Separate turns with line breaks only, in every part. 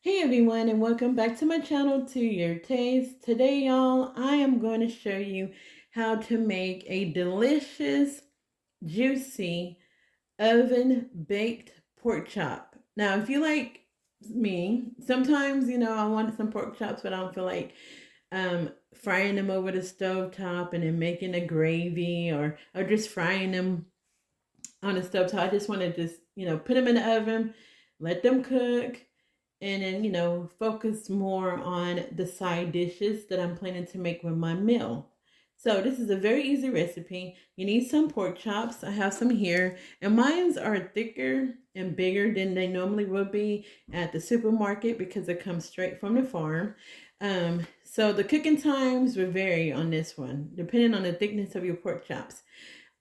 Hey everyone, and welcome back to my channel, To Your Taste. Today, y'all, I am going to show you how to make a delicious, juicy, oven-baked pork chop. Now, if you like me, sometimes, I want some pork chops, but I don't feel like frying them over the stove top and then making a gravy or just frying them on the stove top. I just want to put them in the oven, let them cook, and then, focus more on the side dishes that I'm planning to make with my meal. So this is a very easy recipe. You need some pork chops. I have some here, and mine are thicker and bigger than they normally would be at the supermarket because it comes straight from the farm. So the cooking times will vary on this one, depending on the thickness of your pork chops.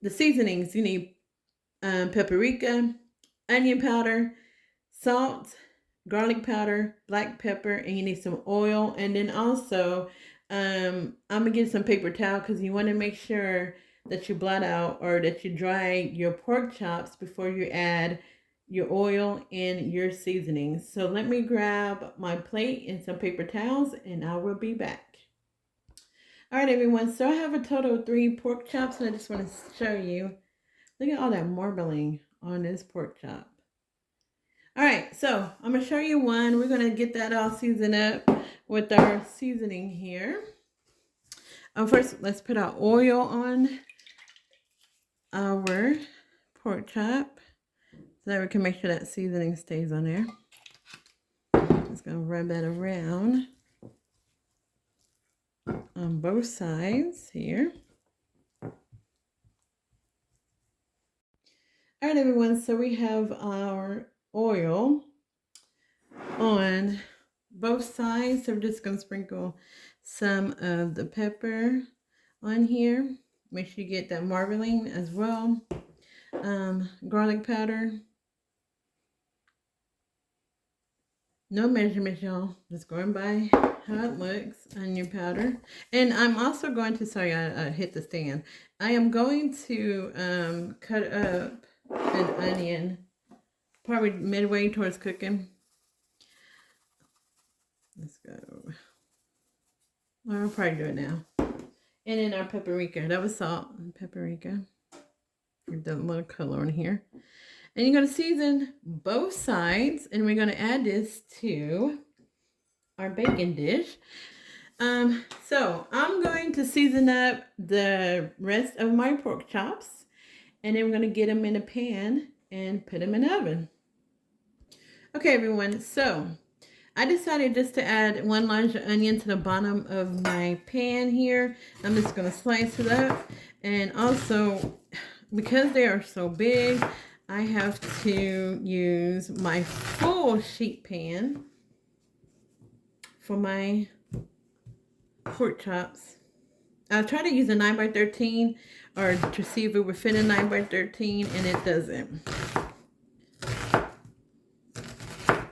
The seasonings, you need paprika, onion powder, salt, garlic powder, black pepper, and you need some oil. And then also, I'm gonna get some paper towel because you want to make sure that you blot out or that you dry your pork chops before you add your oil and your seasonings. So let me grab my plate and some paper towels, and I will be back. All right, everyone. So I have a total of 3 pork chops, and I just want to show you. Look at all that marbling on this pork chop. All right, so I'm going to show you one. We're going to get that all seasoned up with our seasoning here. First, let's put our oil on our pork chop so that we can make sure that seasoning stays on there. Just going to rub that around on both sides here. All right, everyone, so we have our oil on both sides. So we're just going to sprinkle some of the pepper on here. Make sure you get that marbling as well. Garlic powder. No measurements, y'all. Just going by how it looks. Onion powder. And I'm also going to, sorry, I hit the stand. I am going to cut up an onion probably midway towards cooking. Let's go. I'll probably do it now. And then our paprika. That was salt and paprika. Give that a little color on here. And you're going to season both sides. And we're going to add this to our bacon dish. So I'm going to season up the rest of my pork chops. And then we're going to get them in a pan and put them in the oven. Okay, everyone. So I decided just to add 1 large onion to the bottom of my pan here. I'm just going to slice it up. And also, because they are so big, I have to use my full sheet pan for my pork chops. I'll try to use a 9x13 or to see if it would fit a 9x13, and it doesn't.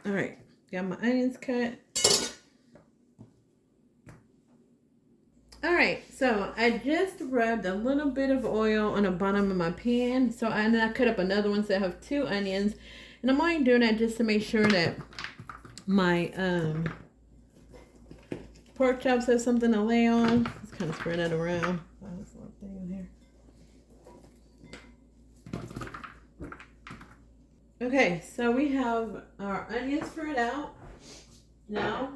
All right. Got my onions cut. All right, so I just rubbed a little bit of oil on the bottom of my pan. So and then I cut up another one, so I have 2 onions. And I'm only doing that just to make sure that my pork chops have something to lay on. Just kind of spread that around. Oh, this little thing in here. Okay, so we have our onions spread out. Now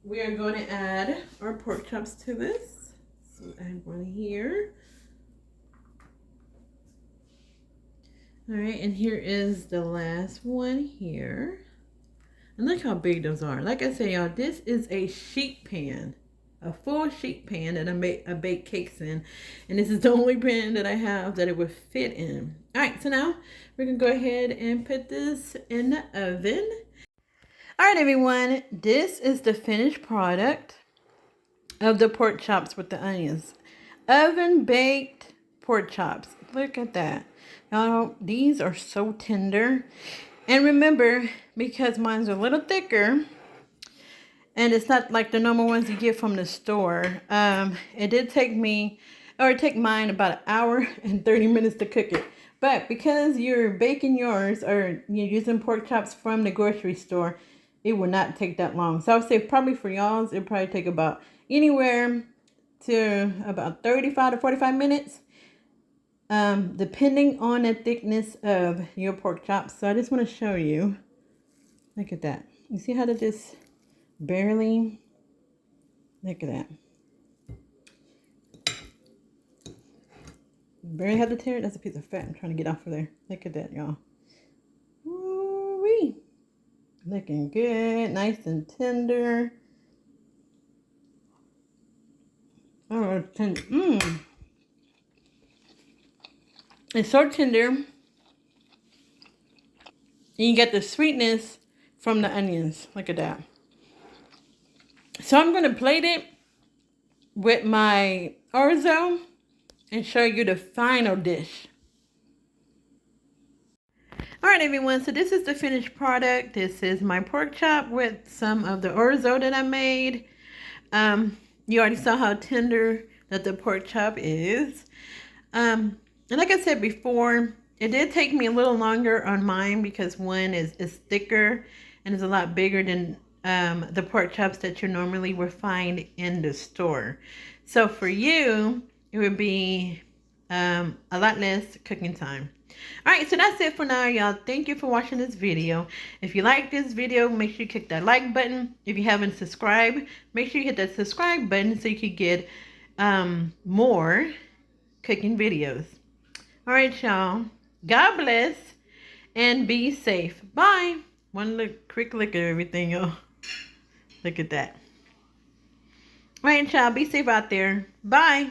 we are going to add our pork chops to this. So add one here. All right, and here is the last one here. And look how big those are. Like I said, y'all, this is a sheet pan. A full sheet pan that I bake cakes in. And this is the only pan that I have that it would fit in. All right, so now we're going to go ahead and put this in the oven. All right, everyone, this is the finished product of the pork chops with the onions. Oven baked pork chops. Look at that. Now, these are so tender. And remember, because mine's a little thicker, and it's not like the normal ones you get from the store, it did take me, or it take mine about 1 hour and 30 minutes to cook it. But because you're baking yours or you're using pork chops from the grocery store, it will not take that long. So I would say probably for y'all, it'll probably take about anywhere to about 35 to 45 minutes. Depending on the thickness of your pork chops. So I just want to show you. Look at that. You see how to just barely, look at that. Barely have to tear it. That's a piece of fat I'm trying to get off of there. Look at that, y'all. Woo-wee. Looking good, nice and tender. Oh, tender. It's so tender. And you get the sweetness from the onions. Look at that. So I'm going to plate it with my orzo and show you the final dish. All right, everyone, so this is the finished product. This is my pork chop with some of the orzo that I made. You already saw how tender that the pork chop is. And like I said before, it did take me a little longer on mine because one is thicker and is a lot bigger than the pork chops that you normally would find in the store. So for you, it would be a lot less cooking time. All right, so that's it for now, y'all. Thank you for watching this video. If you like this video, make sure you click that like button. If you haven't subscribed, make sure you hit that subscribe button so you can get more cooking videos. All right, y'all. God bless and be safe. Bye. One quick look at everything, y'all. Look at that. All right, y'all. Be safe out there. Bye.